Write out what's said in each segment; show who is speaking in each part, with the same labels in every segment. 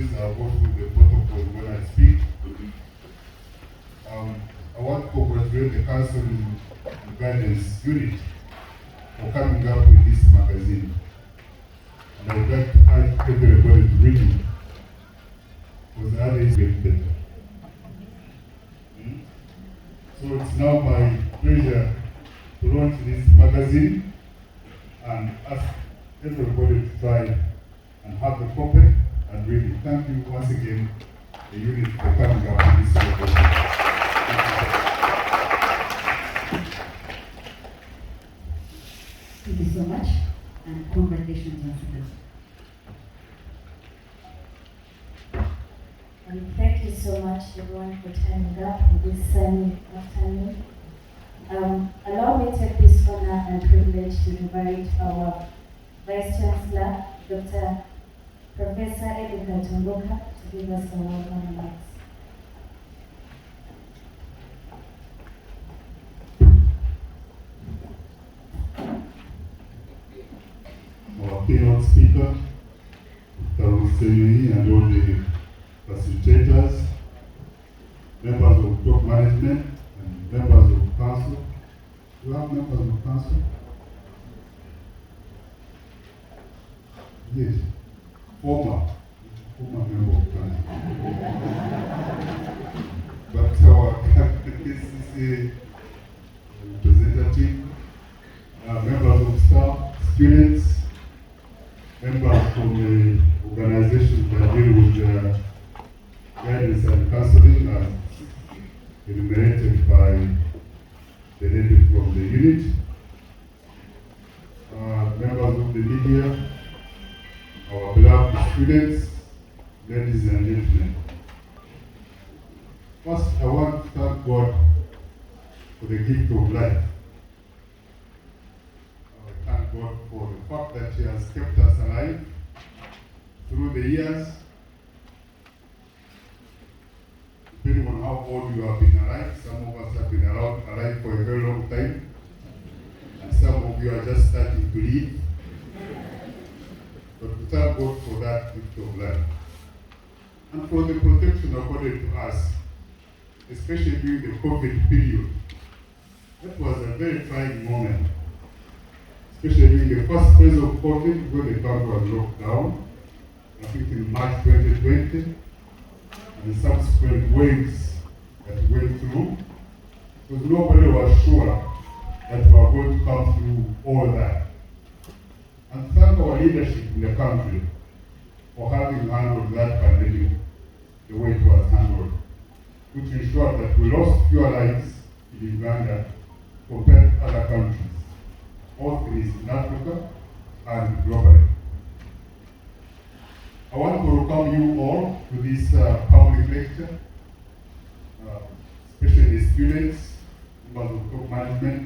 Speaker 1: excuses, I'll go through the protocol when I speak. I want to congratulate the Council and Guidance Unit for coming up with this magazine. And I would like to urge everybody to read it, because the other is getting better. So it's now my pleasure to launch this magazine and ask everybody to try and have the copy and read it. Thank you once again, the unit, for coming up with this celebration.
Speaker 2: Thank you so much, and congratulations once again.
Speaker 3: And thank you so much, everyone, for turning up for this sunny afternoon. Allow me to take this honor and privilege to invite our Vice Chancellor, Dr. Professor Edgar Tumbuka, to give us a welcome remarks.
Speaker 1: Our keynote speaker, Dr. Husseini, and all the facilitators, members of top management, and members of council. Do you have members of council? Yes. Former member of council. But this is a representative, members of staff, students, members from the organizations that deal with guidance and counseling, as enumerated by the lady from the unit, members of the media, our beloved students, ladies and gentlemen. First, I want to thank God for the gift of life. I thank God for the fact that He has kept us alive through the years. Depending on how old you have been alive, some of us have been alive for a very long time, and some of you are just starting to live. But we thank God for that gift of life, and for the protection accorded to us, especially during the COVID period. That was a very trying moment, especially during the first phase of COVID, when the country was locked down, I think in March 2020, and the subsequent waves that we went through, because nobody was sure that we were going to come through all that. And thank our leadership in the country for having handled that pandemic the way it was handled, which ensured that we lost fewer lives in Uganda compared to other countries, both in East Africa and globally. I want to welcome you all to this public lecture, especially the students, members of top management.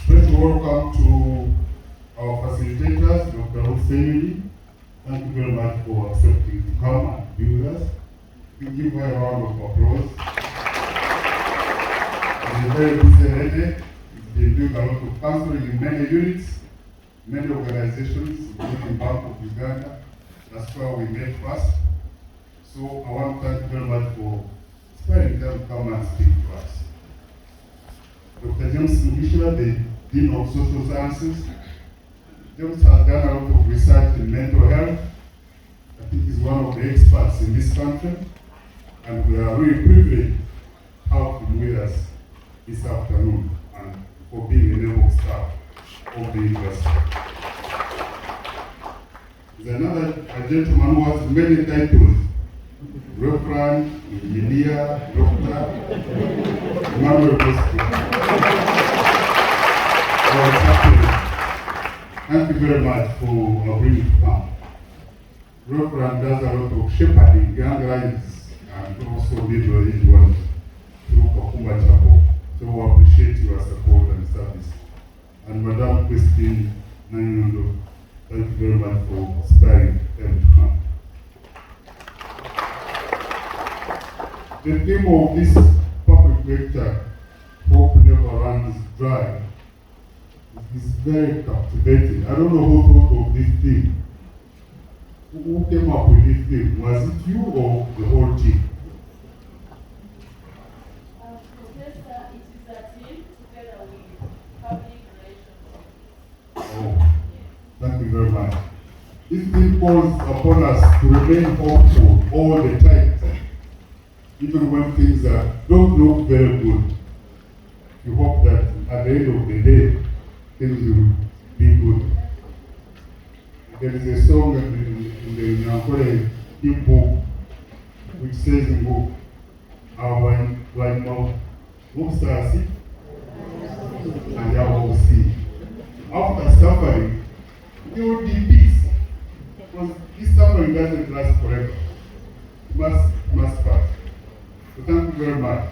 Speaker 1: Special welcome to our facilitators, Dr. Husseini. Thank you very much for accepting to come and be with us. We give her a round of applause. She's a very busy lady. She's been doing a lot of counseling in many units, many organizations, including Bank of Uganda. That's where we met first. So I want to thank you very much for sparing time to come and speak to us. Dr. James Mugishira, the Dean of Social Sciences. James has done a lot of research in mental health. I think he's one of the experts in this country, and we are really privileged to have him with us this afternoon and for being a member of staff of the university. There's a gentleman who has many titles: Reverend, Engineer, Doctor, Emmanuel Bosco. Thank you very much for agreeing to come. Reverend does a lot of shepherding young lives and also middle-aged ones through Kakumba Chapel. So we appreciate your support and service. And Madam Christine Nanyondo, thank you very much for sparing them to come. The theme of this public lecture, Hope Never Runs Dry, is very captivating. I don't know who thought of this theme. Who came up with this thing? Was it you or the whole team?
Speaker 4: Professor, it is a team together with public relations.
Speaker 1: Oh, thank you very much. This thing calls upon us to remain hopeful all the time, even when things don't look very good. You hope that at the end of the day, things will be good. There is a song in the Nyankore hymn book which says in book, when books are sick, and they will see. After suffering, there will be peace. Because this suffering doesn't last forever. It must pass. So thank you very much.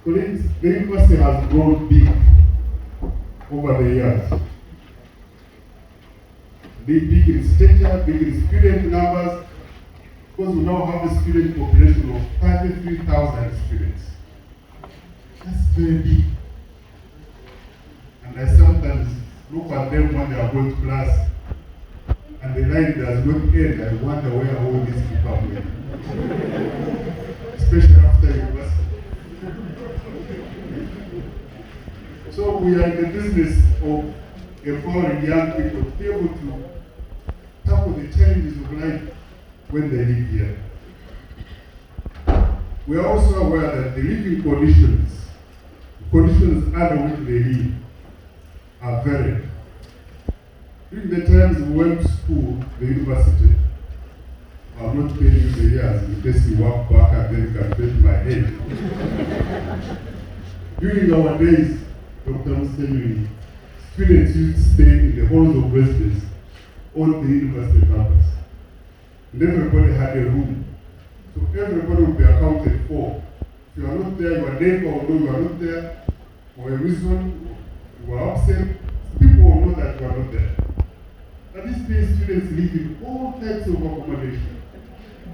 Speaker 1: Colleagues, the university has grown big over the years. Big in stature, big in student numbers, because we now have a student population of 33,000 students. That's very big. And I sometimes look at them when they are going to class, and the line does not end. I wonder where all these people are going. Especially after university. So we are in the business of empowering young people to be able to tackle the challenges of life when they live here. We are also aware that the living conditions under which they live are varied. During the times we went to school, the university, I'm not telling you the years in case you walk back and then calculate my age. During our days, Dr. Musemi, students used to stay in the halls of residence on the university campus. And everybody had a room. So everybody would be accounted for. If you are not there, your neighbor will know you are not there. For a reason, you are absent, people will know that you are not there. And these days, students live in all types of accommodation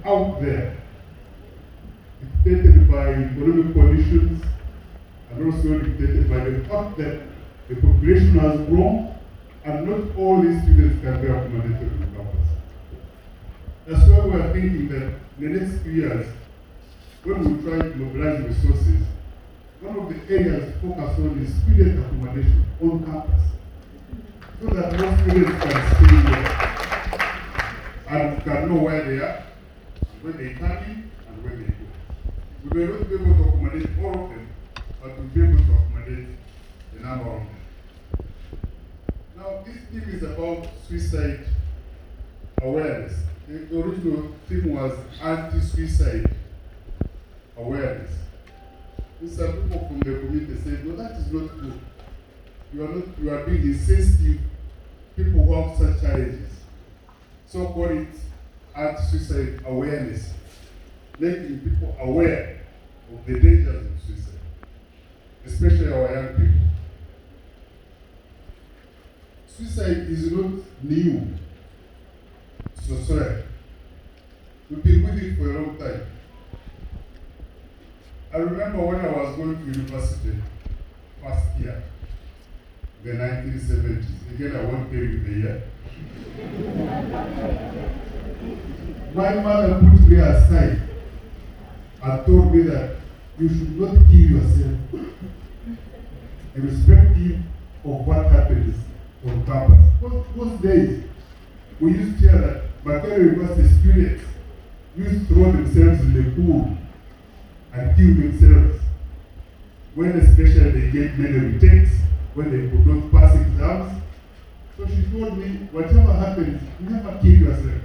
Speaker 1: out there, dictated by economic conditions and also dictated by the fact that the population has grown and not all these students can be accommodated on campus. That's why we are thinking that in the next few years, when we try to mobilize resources, one of the areas to focus on is student accommodation on campus, so that more students can stay here and can know where they are, when they come in, and when they go. We may not be able to accommodate all of them, but we'll be able to accommodate a number of them. Now, this theme is about suicide awareness. The original theme was anti-suicide awareness. And some people from the community said, no, that is not good. You are being insensitive people who have such challenges. So call it anti-suicide awareness, making people aware of the dangers of suicide, especially our young people. Suicide is not new to society. We've been with it for a long time. I remember when I was going to university first year, the 1970s. Again, I won't tell you the year. My mother put me aside and told me that you should not kill yourself, irrespective of what happens on campus. Those days, we used to hear that Makerere University students used to throw themselves in the pool and kill themselves, when especially they get many retakes, when they could not pass exams. So she told me, whatever happens, never kill yourself.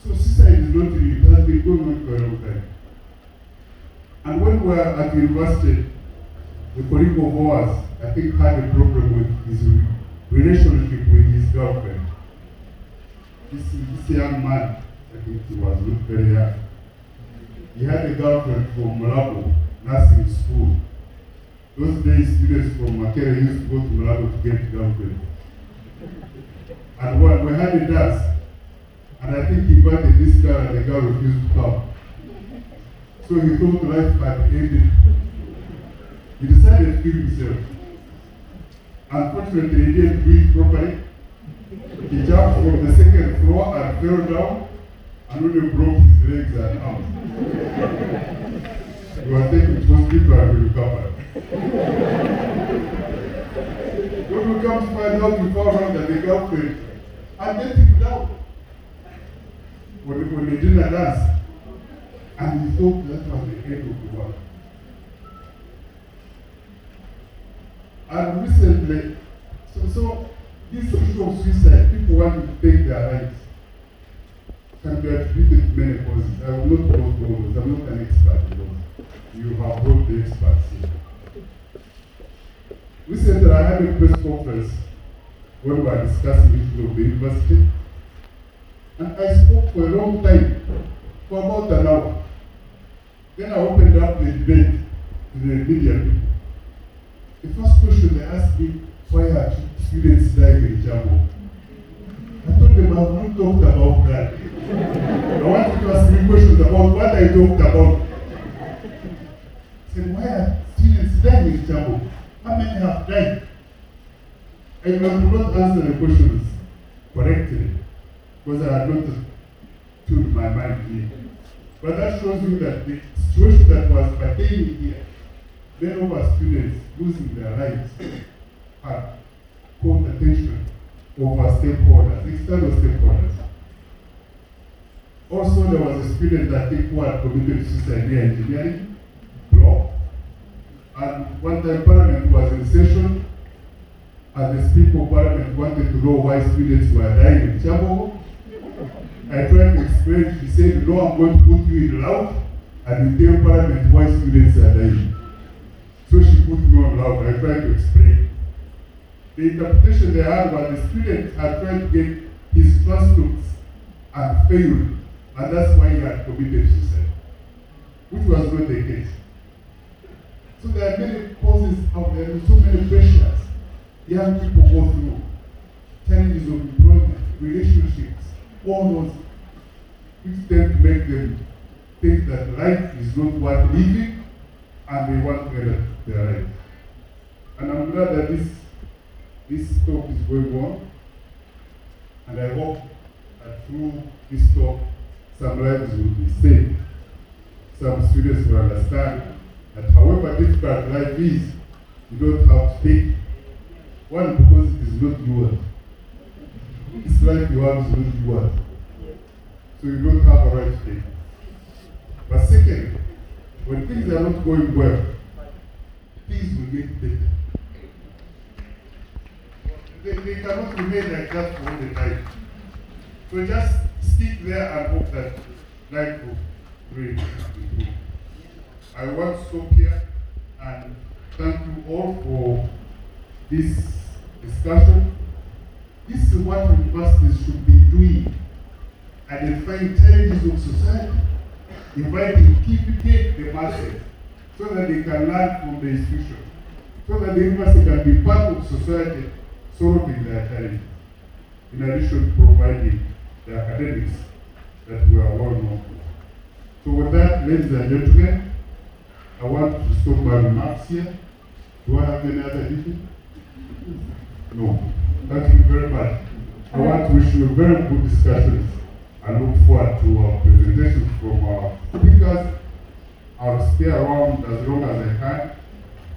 Speaker 1: So suicide is not real, it has been going on for a long time. And when we were at university, the colleague of ours, I think, had a problem with his relationship with his girlfriend. This young man, I think he was not very young. He had a girlfriend from Malabo, nursing school. Those days, students from Makerere used to go to Malabo to get girlfriends. And we had a dance, and I think he invited this girl, and the girl refused to come. So he thought life had ended. He decided to kill himself. Unfortunately, he didn't do it properly. He jumped from the second floor and fell down and only broke his legs and arms. He was taken to hospital and recovered. When we come to find out, we found out that the girlfriend had let him down when they did a dance. And he thought that was the end of the world. And recently, so this issue of suicide, people want to take their lives, can be attributed to many causes. I will not go through those. I'm not an expert in those. You have brought the experts here. Recently, I had a press conference where we were discussing issues of the university, and I spoke for a long time, for about an hour. Then I opened up the debate to the media people. The first question they asked me, why are students dying in Jambo? I told them I have not talked about that. I want you to ask me questions about what I talked about. I said, why are students dying in Jambo? How many have died? I could not answer the questions correctly because I had not tuned my mind here. But that shows you that the situation that was pertaining here, many of our students losing their lives had caught attention of our stakeholders, external stakeholders. Also, there was a student that I think who had committed suicide via engineering block. And one time Parliament was in session, and the Speaker of Parliament wanted to know why students were dying in Chabo. I tried to explain, she said, no, I'm going to put you in loud and you tell Parliament why students are dying. So she put me on loud. I tried to explain. The interpretation they had was the student had tried to get his transcripts and failed, and that's why he had committed suicide, which was not the case. So there are many causes out there, and so many pressures young people go through, challenges of employment, relationships, all those which tend to make them think that life is not worth living and they want to end their life. And I'm glad that this talk is going on, and I hope that through this talk some lives will be saved. Some students will understand that however difficult life is, you don't have to take it. One, because it is not yours. This life you have is not yours. So you don't have a right to take it. But second, when things are not going well, things will get better. They cannot remain like that for all the time. So just stick there and hope that life will really improve. I want to stop here and thank you all for this discussion. This is what universities should be doing, identifying challenges of society, inviting the masses so that they can learn from the institution, so that the university can be part of society solving their challenges, in addition to providing the academics that we are well known for. So with that, ladies and gentlemen, I want to stop my remarks here. Do I have any other issue? No. Thank you very much. I want to wish you very good discussions and look forward to our presentations from our speakers. I'll stay around as long as I can.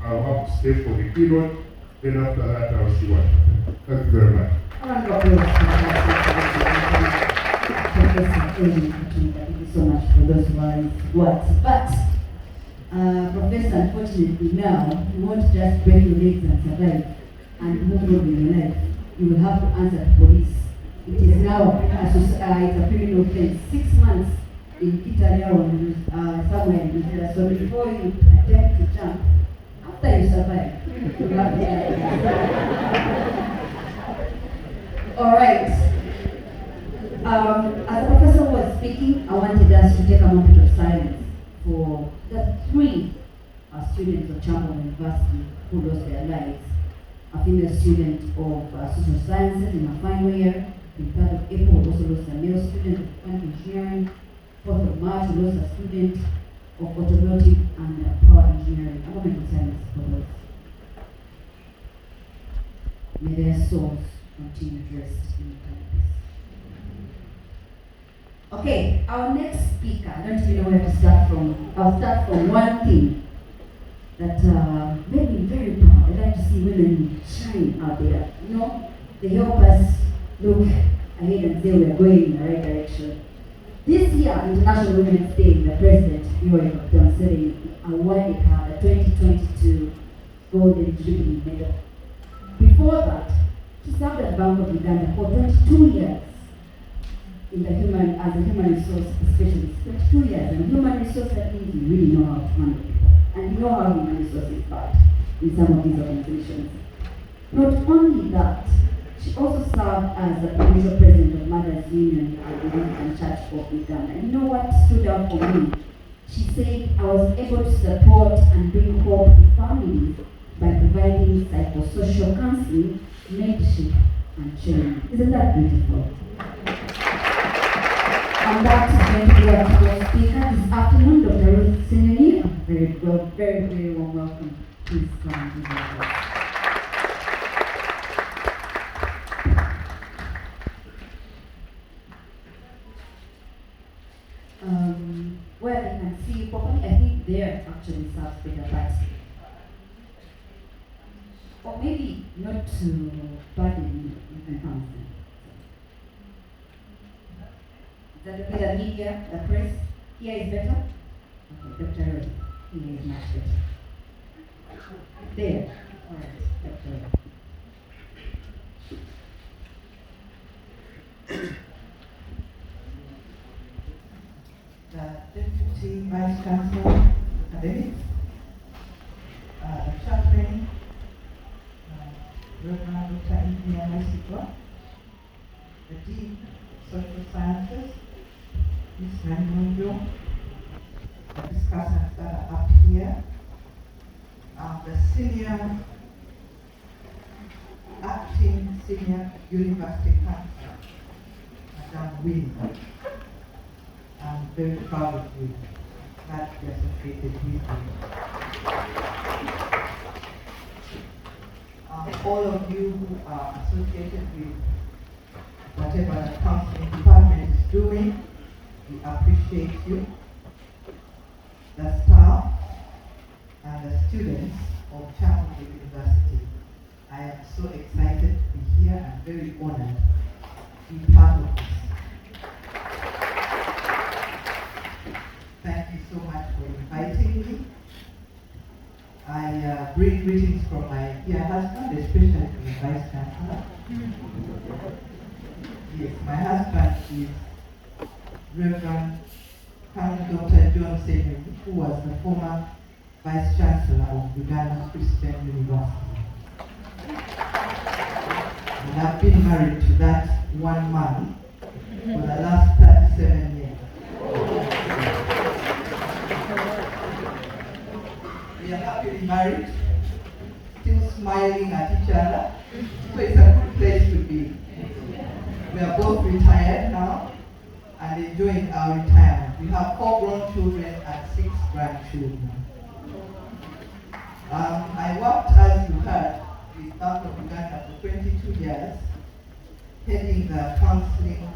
Speaker 1: I'll have to stay for the keynote. Then after that, I'll see what happens. Thank you very much.
Speaker 2: Round of applause. Professor Amy, thank you so much for those words. But Professor, unfortunately now, you won't just break your legs and survive and move on in your life. You will have to answer to police. It is now it's a criminal offense. 6 months in Italy or somewhere in Nigeria. So before you attempt to jump, after you survive, you have to All right. As the professor was speaking, I wanted us to take a moment of silence for the 3 students of Chamberlain University who lost their lives. A female student of social sciences in her final year. In 3rd of April, also lost a male student of mechanical engineering. 4th of March, we lost a student of automotive and power engineering. A moment of silence for those. May their souls continued rest in peace. Okay, our next speaker, I don't even know where to start from. I'll start from one thing that made me very proud. I like to see women shine out there. You know, they help us look ahead and say we are going in the right direction. This year, International Women's Day, the President, Yoweri Museveni, awarded her the 2022 Golden Jubilee Medal. Before that, she served at Bank of Uganda for 22 years as a human resource specialist. 22 years, and human resource, that means you really know how to handle people. And you know how human resource is bad in some of these organizations. Not only that, she also served as the provincial president of Mothers Union and Church of Uganda. And you know what stood out for me? She said, I was able to support and bring hope to families by providing psychosocial counseling, mentorship, and training. Isn't that beautiful? And that is going to be our first speaker this afternoon, Dr. Ruth Sinyonyi. Very warm welcome. Please come and give her a where they can see you properly, I think there actually serves better, but or maybe not to burden you can come. Is that okay? The media, the press, here is better? Okay, Dr. Roy, here is much better. There, all right, Dr. Roy.
Speaker 5: The Deputy Vice Chancellor, Academics, the Chaplain, Reverend Dr. India Masikwa, the Dean of Social Sciences, Ms. Nanyojo, the discussants that are up here, the acting senior university councillor, Madam Winnie. I'm very proud of you that you are associated with me. All of you who are associated with whatever the counseling department is doing, we appreciate you. The staff and the students of Chapel University, I am so excited to be here and very honored to be part of this. Thank you so much for inviting me. I bring greetings from my dear husband, especially from the Vice Chancellor. Yes, my husband is Reverend Colonel Dr. John Senyonyi, who was the former Vice Chancellor of Uganda Christian University. And I've been married to that one man for the last 37 years. We are happily married, still smiling at each other, so it's a good place to be. We are both retired now and enjoying our retirement. We have 4 grown children and 6 grandchildren. I worked, as you heard, with Bank of Uganda for 22 years, heading the counseling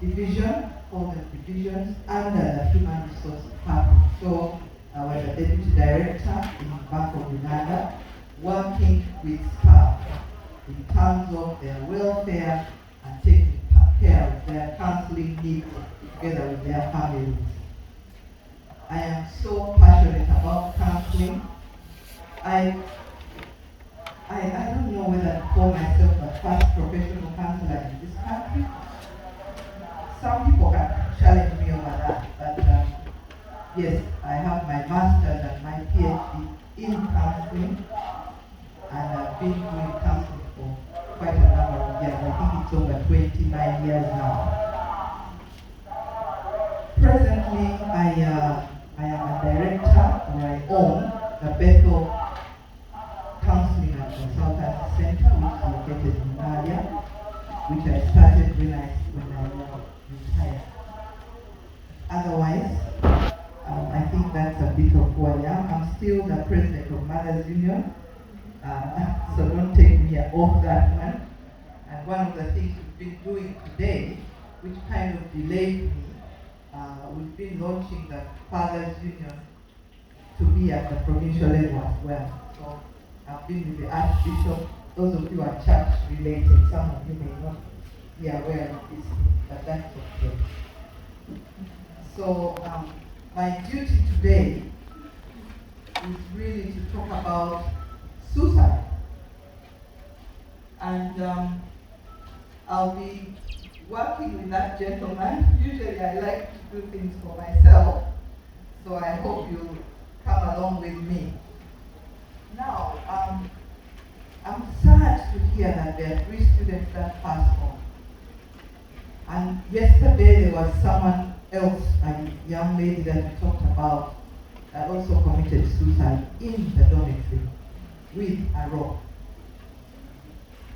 Speaker 5: division, all the divisions under the Human Resource Department. So I was a deputy director in Bank of Uganda, working with staff in terms of their welfare and taking care of their counseling needs together with their families. I am so passionate about counseling. I don't know whether to call myself the first professional counselor in this country. Some people can challenge me over that, but yes, I have my master's and my PhD in counseling, and I've been doing counseling for quite a number of years. I think it's over 29 years now. Presently, I am a director, or I own the Bethel Counseling and Consultancy Center, which is located in Nadia, which I started when I retired. Otherwise, I think that's a bit of who I am. I'm still the president of Mothers Union, so don't take me off that one. one of the things we've been doing today, which kind of delayed me, we've been launching the Fathers Union to be at the provincial level as well. So I've been with the Archbishop. Those of you are church related, some of you may not be aware of this thing, but that's okay. So my duty today is really to talk about suicide. And I'll be working with that gentleman. Usually I like to do things for myself, so I hope you'll come along with me. Now, I'm sad to hear that there are 3 students that passed on. And yesterday there was someone else, a young lady that we talked about, that also committed suicide in the dormitory with a rope.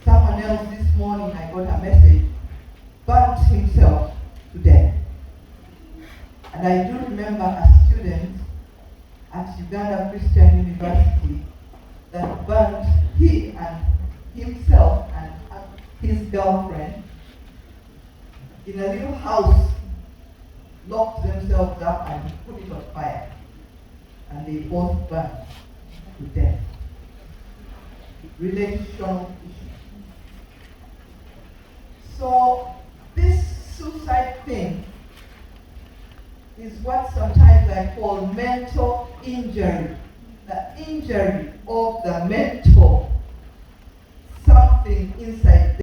Speaker 5: Someone else this morning, I got a message, burnt himself to death. And I do remember a student at Uganda Christian University that burnt he and himself and his girlfriend in a little house, locked themselves up and put it on fire. And they both burned to death. Relational issue. So this suicide thing is what sometimes I call mental injury. The injury of the mental, something inside